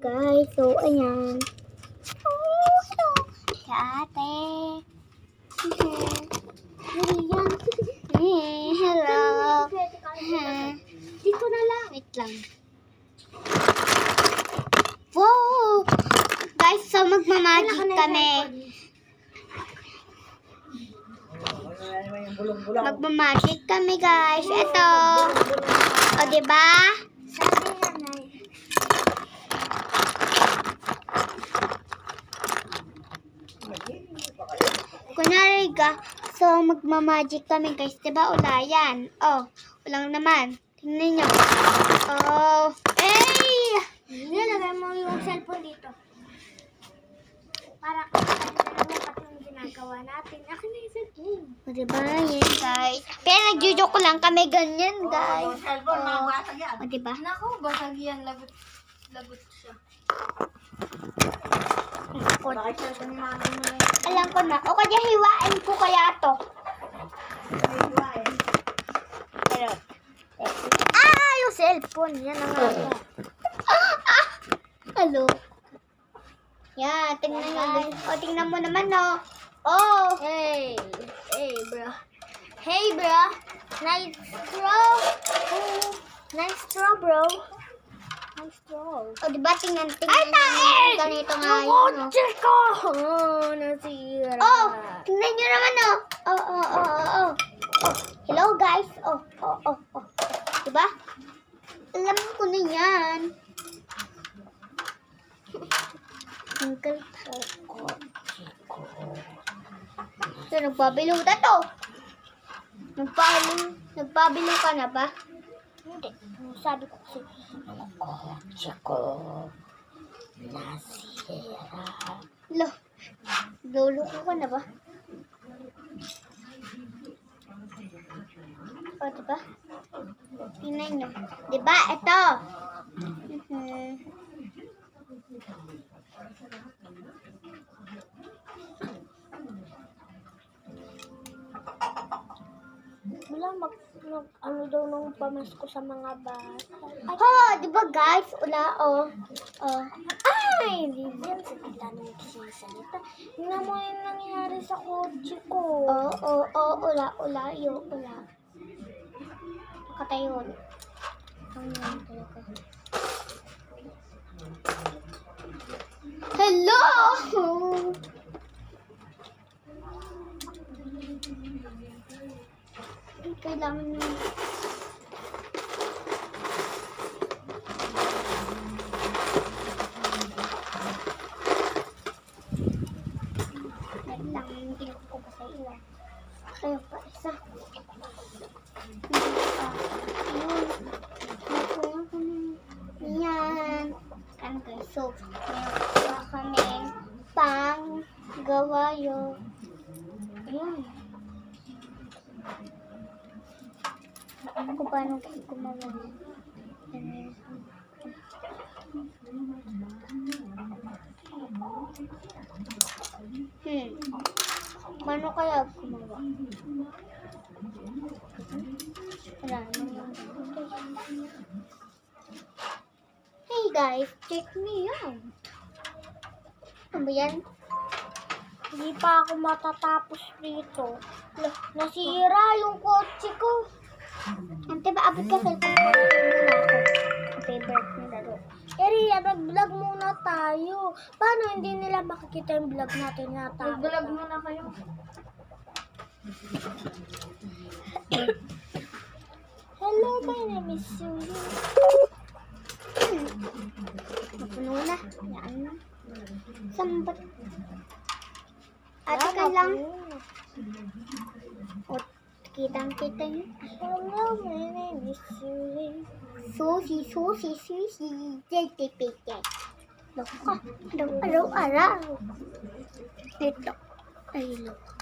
Guys, so ayan. Oh, hello. Si ate. Hello. Dito na lang. Wait lang. Wow! Guys, so magmamagic kami. Magmamagic kami, guys. Ito. O, diba? Sabi nanay. Kunwari ka, so magmamagic kami, guys. Diba, ulayan? Oh, ulang naman. Tingnan nyo. Oh, hey! Nilagay mo yung cellphone dito. Para kung pati yung ginagawa natin. Akin na yung cellphone. O, diba? Yan, guys. Pero nagjujoke lang kami ganyan, guys. Oh, cellphone, mabasag yan. O, diba? Naku, basag yan. Lagot siya. Lagot. Cellphone yung mami mo na Alam ko na. O, kaya hiwain ko kaya to. Pero, yung cellphone. Yan ang ano. Hello. Yan, tingnan nyo, guys. O, tingnan mo naman, no. Oh. Hey. Hey, bro. Hey, bro. Nice straw. Oh, nice straw, bro. Nice straw. O, diba, tingnan namin. Ganito nga yun, no. ko! Oh, nasira. Oh, tingnan nyo naman, no. Oh. Hello, guys. Oh. Diba? Alam ko na yan. Uncle Coco. So, nagpabilong na to. Nagpabilong ka na ba? Hindi. Sabi ko kasi, kotse ko nasira. Lolo ko na ba? O, diba? Tingnan nyo. Diba? Ito. Wala ano daw nung pamasko sa mga bata. Di ba guys? Ula, Ay, hindi yan sa kita nung nagsisalita. Tingnan mo yung nangyari sa kotse ko. Ula. Nakatayo. Ang yan talaga. Hello! Kailangan nyo. Hindi ko pa sa ilan. Kayo pa isa. Yan. Ano guys? So, meron kami pang gawa yun. Ayan. Kung paano gumawa. Paano kaya gumawa? Hey guys, check me out. Ano ba yan? Hindi pa ako matatapos dito. Nasira yung kotse ko. Ante ba abot ka cellphone ko muna ako? Favorite na laro. Eri, mag-vlog muna tayo. Paano hindi nila makikita yung vlog natin na tayo? Mag-vlog muna kayo. Hello, my name is Suzy. Mapuno na. Yan. Sambat. Ate ka lang. O, kitang-kita yun. Hello, my name is Suzy. Susi. Jeltipete. Loka. Araw-araw. Ito. Ay, loka.